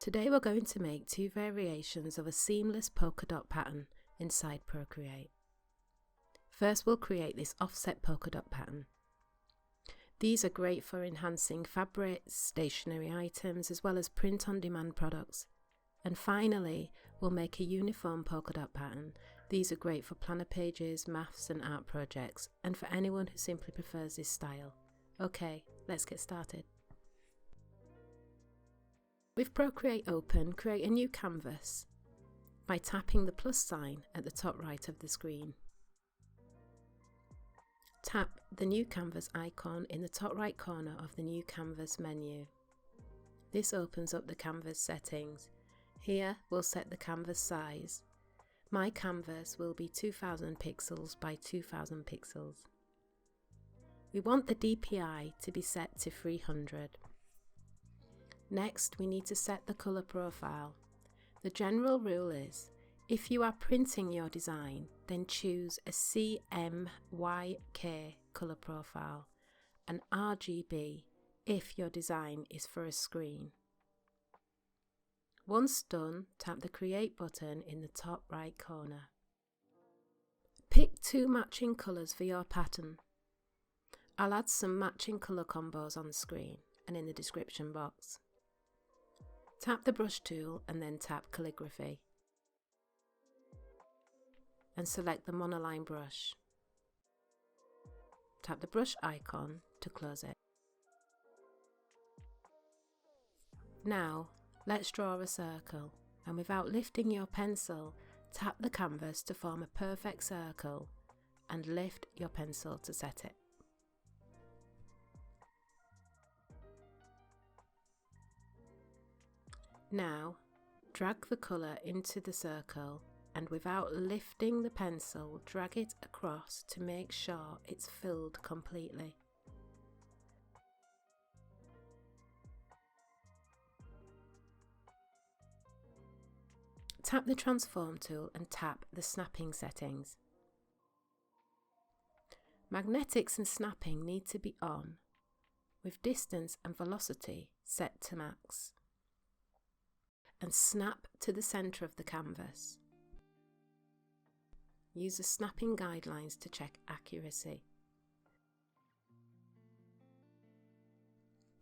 Today we're going to make two variations of a seamless polka dot pattern inside Procreate. First we'll create this offset polka dot pattern. These are great for enhancing fabrics, stationery items, as well as print-on-demand products. And finally, we'll make a uniform polka dot pattern. These are great for planner pages, maths and art projects, and for anyone who simply prefers this style. Okay, let's get started. With Procreate open, create a new canvas by tapping the plus sign at the top right of the screen. Tap the new canvas icon in the top right corner of the new canvas menu. This opens up the canvas settings. Here we'll set the canvas size. My canvas will be 2000 pixels by 2000 pixels. We want the DPI to be set to 300. Next, we need to set the colour profile. The general rule is, if you are printing your design, then choose a CMYK colour profile and RGB if your design is for a screen. Once done, tap the Create button in the top right corner. Pick two matching colours for your pattern. I'll add some matching colour combos on the screen and in the description box. Tap the brush tool and then tap calligraphy and select the monoline brush. Tap the brush icon to close it. Now let's draw a circle, and without lifting your pencil, tap the canvas to form a perfect circle and lift your pencil to set it. Now, drag the colour into the circle and without lifting the pencil, drag it across to make sure it's filled completely. Tap the transform tool and tap the snapping settings. Magnetics and snapping need to be on, with distance and velocity set to max. And snap to the centre of the canvas. Use the snapping guidelines to check accuracy.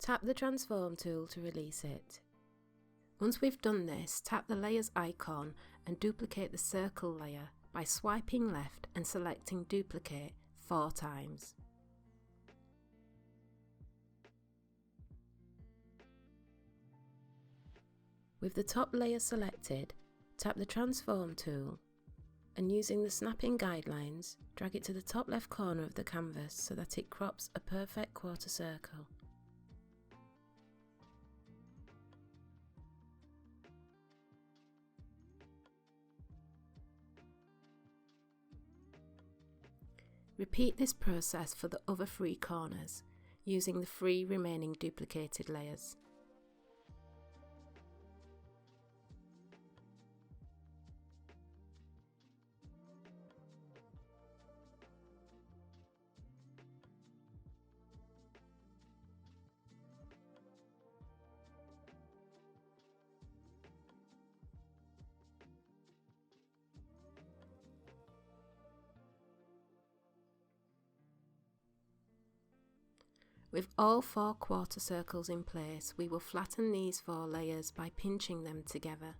Tap the transform tool to release it. Once we've done this, tap the layers icon and duplicate the circle layer by swiping left and selecting duplicate 4 times. With the top layer selected, tap the transform tool and using the snapping guidelines, drag it to the top left corner of the canvas so that it crops a perfect quarter circle. Repeat this process for the other 3 corners, using the 3 remaining duplicated layers. With all 4 quarter circles in place, we will flatten these 4 layers by pinching them together.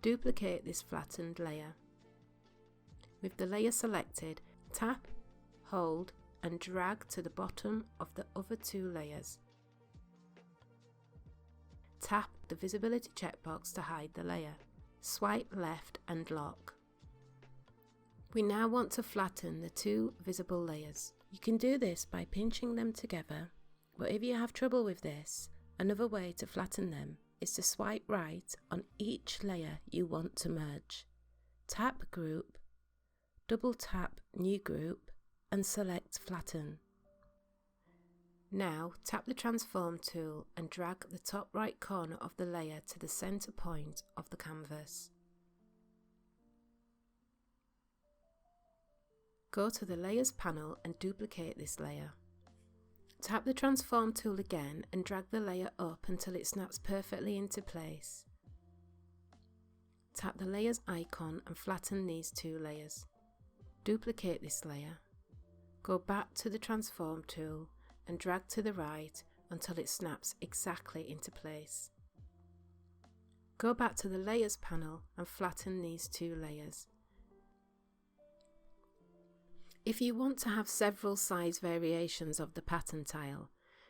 Duplicate this flattened layer. With the layer selected, tap, hold and drag to the bottom of the other 2 layers. Tap the visibility checkbox to hide the layer. Swipe left and lock. We now want to flatten the 2 visible layers. You can do this by pinching them together, but if you have trouble with this, another way to flatten them is to swipe right on each layer you want to merge. Tap Group, double tap New Group and select Flatten. Now tap the transform tool and drag the top right corner of the layer to the centre point of the canvas. Go to the Layers panel and duplicate this layer. Tap the transform tool again and drag the layer up until it snaps perfectly into place. Tap the layers icon and flatten these two layers. Duplicate this layer. Go back to the transform tool and drag to the right until it snaps exactly into place. Go back to the layers panel and flatten these two layers. If you want to have several size variations of the pattern tile,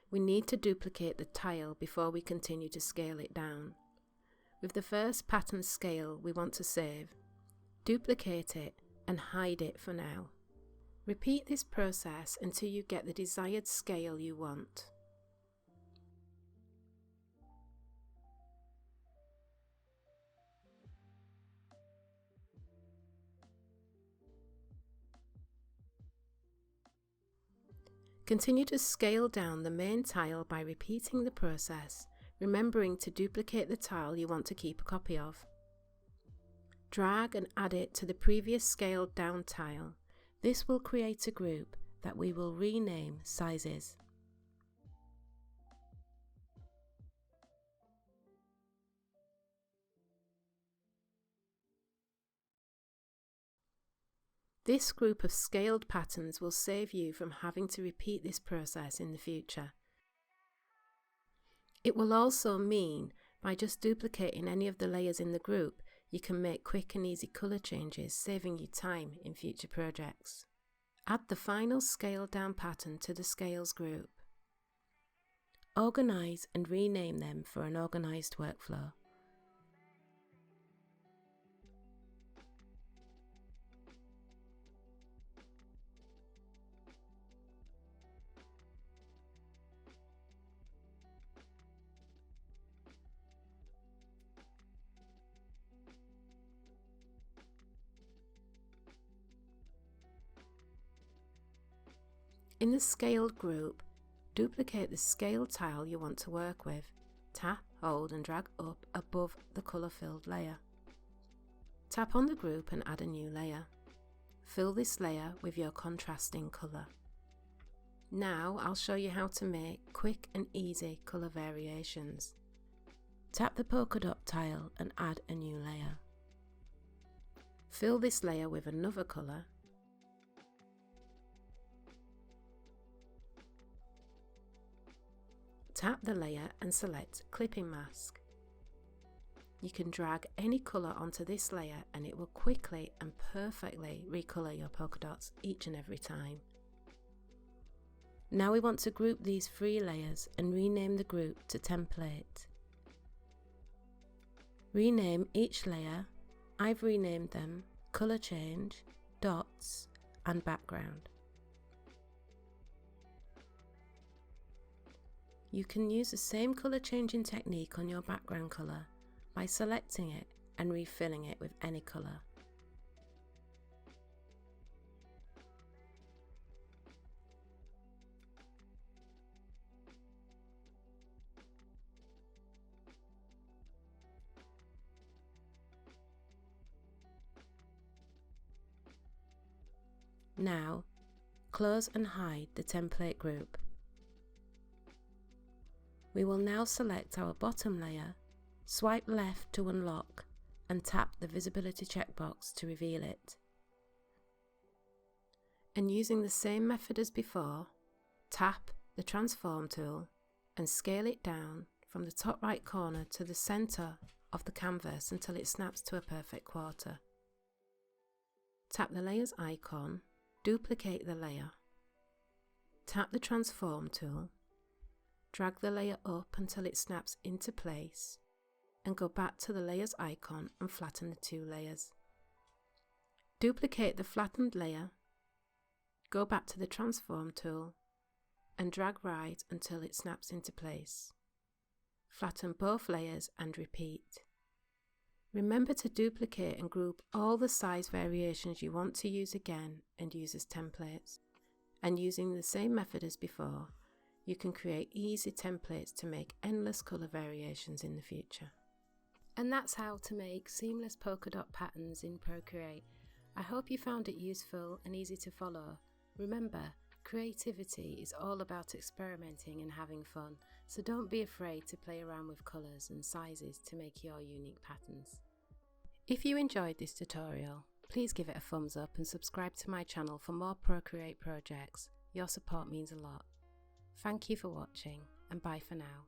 we need to duplicate the tile before we continue to scale it down. With the first pattern scale we want to save, duplicate it and hide it for now. Repeat this process until you get the desired scale you want. Continue to scale down the main tile by repeating the process, remembering to duplicate the tile you want to keep a copy of. Drag and add it to the previous scaled down tile. This will create a group that we will rename Sizes. This group of scaled patterns will save you from having to repeat this process in the future. It will also mean by just duplicating any of the layers in the group, you can make quick and easy colour changes, saving you time in future projects. Add the final scaled down pattern to the scales group. Organise and rename them for an organised workflow. In the scaled group, duplicate the scale tile you want to work with. Tap, hold and drag up above the colour-filled layer. Tap on the group and add a new layer. Fill this layer with your contrasting colour. Now I'll show you how to make quick and easy colour variations. Tap the polka dot tile and add a new layer. Fill this layer with another colour. Tap the layer and select Clipping Mask. You can drag any colour onto this layer and it will quickly and perfectly recolour your polka dots each and every time. Now we want to group these 3 layers and rename the group to Template. Rename each layer. I've renamed them Colour Change, Dots and Background. You can use the same colour changing technique on your background colour by selecting it and refilling it with any colour. Now, close and hide the template group. We will now select our bottom layer, swipe left to unlock and tap the visibility checkbox to reveal it. And using the same method as before, tap the transform tool and scale it down from the top right corner to the centre of the canvas until it snaps to a perfect quarter. Tap the layers icon, duplicate the layer, tap the transform tool, drag the layer up until it snaps into place and go back to the layers icon and flatten the 2 layers. Duplicate the flattened layer, go back to the transform tool and drag right until it snaps into place. Flatten both layers and repeat. Remember to duplicate and group all the size variations you want to use again and use as templates. And using the same method as before, you can create easy templates to make endless colour variations in the future. And that's how to make seamless polka dot patterns in Procreate. I hope you found it useful and easy to follow. Remember, Creativity is all about experimenting and having fun, so don't be afraid to play around with colours and sizes to make your unique patterns. If you enjoyed this tutorial, please give it a thumbs up and subscribe to my channel for more Procreate projects. Your support means a lot. Thank you for watching, and bye for now.